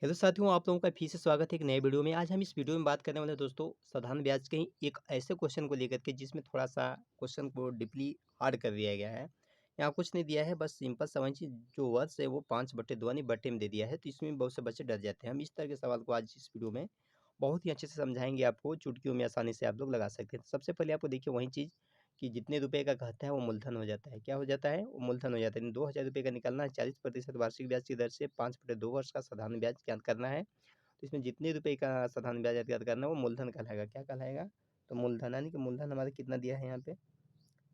Hello साथियों, आप लोगों का फिर से स्वागत है एक नए वीडियो में। आज हम इस वीडियो में बात करने वाले हैं दोस्तों साधारण ब्याज के ही एक ऐसे क्वेश्चन को लेकर के जिसमें थोड़ा-सा क्वेश्चन को डीपली हार्ड कर दिया गया है। यहाँ कुछ नहीं दिया है, बस सिंपल समझिए जो वर्ड्स है वो 5/2 यानी बट्टे में दे दिया है, तो इसमें बहुत से बच्चे डर जाते हैं। हम इस तरह के सवाल को आज इस वीडियो में बहुत ही अच्छे से समझाएँगे आपको, चुटकियों में आसानी से आप लोग लगा सकते हैं। सबसे पहले आपको देखिए वही चीज़ कि जितने रुपए का घाटा है वो मूलधन हो जाता है। क्या हो जाता है? वो मूलधन हो जाता है। ₹2000 का निकालना है, 40% वार्षिक ब्याज की दर से 5/2 वर्ष का साधारण ब्याज ज्ञात करना है। तो इसमें जितने रुपए का साधारण ब्याज ज्ञात करना है वो मूलधन कहलाएगा। क्या कहलाएगा? तो मूलधन यानी कि मूलधन हमारा कितना दिया है यहाँ पे?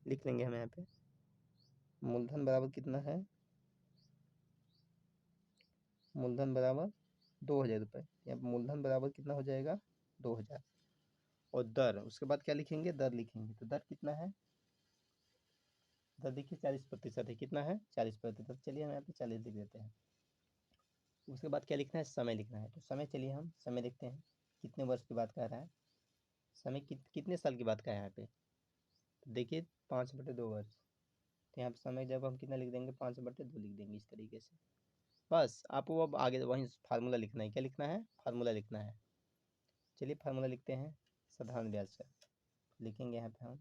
लिख लेंगे हम यहाँ पे। मूलधन बराबर कितना है? मूलधन बराबर ₹2000। यहाँ पे मूलधन बराबर कितना हो जाएगा? 2000। और दर उसके बाद क्या लिखेंगे? दर लिखेंगे। तो दर कितना है? दर देखिए 40% है। कितना है? 40%। चलिए हम यहाँ पे 40 लिख देते हैं। उसके बाद क्या लिखना है? समय लिखना है। तो समय चलिए हम समय लिखते हैं। कितने वर्ष की बात कर रहा है? समय कितने साल की बात कर रहा है यहाँ पे? तो देखिए 5/2 वर्ष। तो यहाँ पे समय जब हम कितना लिख देंगे? 5/2 लिख देंगे इस तरीके से। बस आपको अब आगे वहीं फार्मूला लिखना है। क्या लिखना है? फार्मूला लिखना है। चलिए फार्मूला लिखते हैं साधारण ब्याज का। लिखेंगे यहाँ पे हम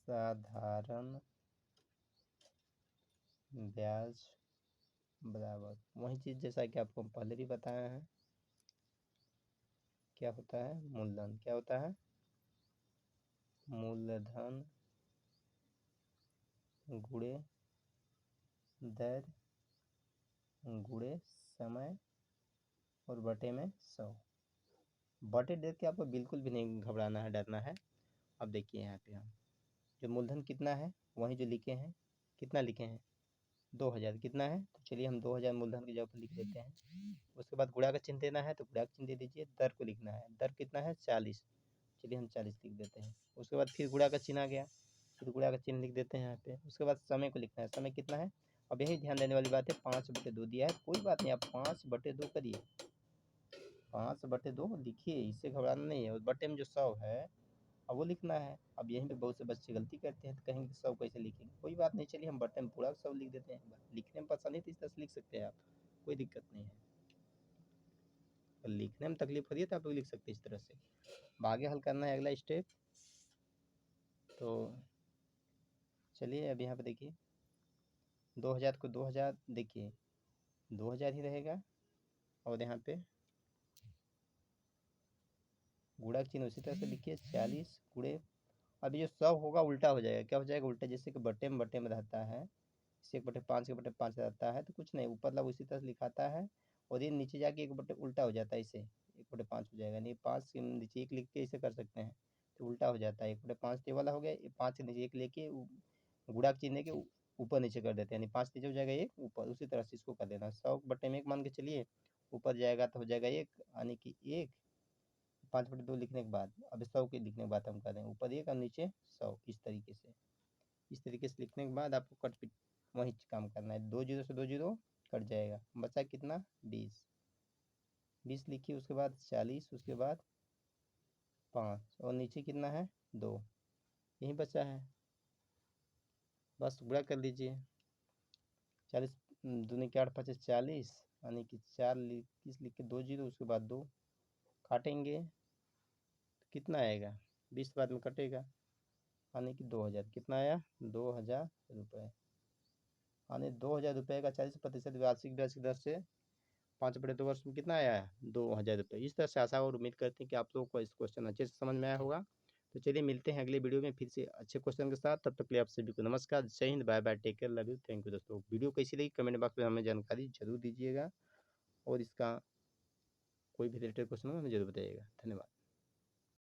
साधारण ब्याज बराबर वही चीज़ जैसा कि आपको पहले भी बताया है। क्या होता है? मूलधन। क्या होता है? मूलधन गुणे दर गुणे समय और बटे में 100। बटे देख के आपको बिल्कुल भी नहीं घबराना है, डरना है। अब देखिए यहाँ पे हम जो मूलधन कितना है वही जो लिखे हैं, कितना लिखे हैं? 2000। कितना है? तो चलिए हम 2000 मूलधन की जगह पर लिख देते हैं। उसके बाद गुणा का चिन्ह देना है तो गुणा का चिन्ह दे दीजिए। दर को लिखना है। दर कितना है? 40। चलिए हम 40 लिख देते हैं। उसके बाद फिर गुणा का चिन्ह आ गया, फिर गुणा का चिन्ह लिख देते हैं यहाँ पे। उसके बाद समय को लिखना है। समय कितना है? अब यही ध्यान देने वाली बात है, 5/2 दिया है, कोई बात नहीं, आप 5/2 करिए। 5/2 लिखिए, इससे घबराना नहीं है। और बटे में जो 100 है अब वो लिखना है। अब यहीं पे बहुत से बच्चे गलती करते हैं, तो कहेंगे 100 कैसे लिखेंगे? कोई बात नहीं, चलिए हम बटे में पूरा 100 लिख देते हैं। लिखने में परेशानी है तो इस तरह से लिख सकते हैं आप, कोई दिक्कत नहीं है। अगर लिखने में तकलीफ हो रही है तो आप लोग लिख सकते हैं इस तरह से। अब आगे हल करना है अगला स्टेप। तो चलिए अब यहाँ पे देखिए 2000 को 2000 देखिए 2000 ही रहेगा। और यहाँ पे गुणा चिन्ह उसी तरह से लिखिए 40 गुणे। अब ये 100 होगा उल्टा हो जाएगा। क्या हो जाएगा? उल्टा। जैसे कि बटे में रहता है, इसे 1/5 के 1/5 रहता है, तो कुछ नहीं, ऊपर मतलब उसी तरह से लिखाता है। और ये नीचे जाके 1/, उल्टा हो जाता है, इसे 1/5 हो जाएगा। नहीं 5 के नीचे 1 लिख के इसे कर सकते हैं तो उल्टा हो जाता है। 1/5 ये वाला हो गया, 5 के नीचे 1 लेके गुणा के चिन्ह के ऊपर नीचे कर देते हैं, यानी 5 नीचे हो जाएगा 1 ऊपर, उसी तरह से इसको कर देना। 100/1 मान के चलिए, ऊपर जाएगा तो हो जाएगा 1, यानी कि 1 5/2 लिखने के बाद अब 100 के लिखने के बाद हम कर रहे हैं ऊपर 1 और नीचे 100। इस तरीके से लिखने के बाद आपको कट पिट वही काम करना है। 2 जीरो से 2 जीरो कट जाएगा, बचा कितना? 20। 20 लिखिए, उसके बाद 40, उसके बाद 5 और नीचे कितना है? 2। यही बचा है, बस गुणा कर लीजिए। 40 दूनी के 8 5 40, यानी कि 4 लिख के 2 जीरो, उसके बाद 2 काटेंगे तो कितना आएगा? 20 बाद में कटेगा, यानी कि 2000। कितना आया? 2000 रुपये। यानी 2000 रुपये का 40% वार्षिक ब्याज की दर से 5/2 वर्ष में कितना आया है? 2000 रुपये। इस तरह से आशा और उम्मीद करते हैं कि आप लोगों को इस क्वेश्चन अच्छे से समझ में आया होगा। तो चलिए मिलते हैं अगले वीडियो में फिर से अच्छे क्वेश्चन के साथ। तब तक के लिए आप सभी को नमस्कार, जय हिंद, bye bye, take care, love you, thank you दोस्तों। वीडियो कैसी लगी कमेंट बॉक्स में हमें जानकारी जरूर दीजिएगा और इसका कोई भी रिलेटेड क्वेश्चन हो हमें जरूर बताइएगा। धन्यवाद।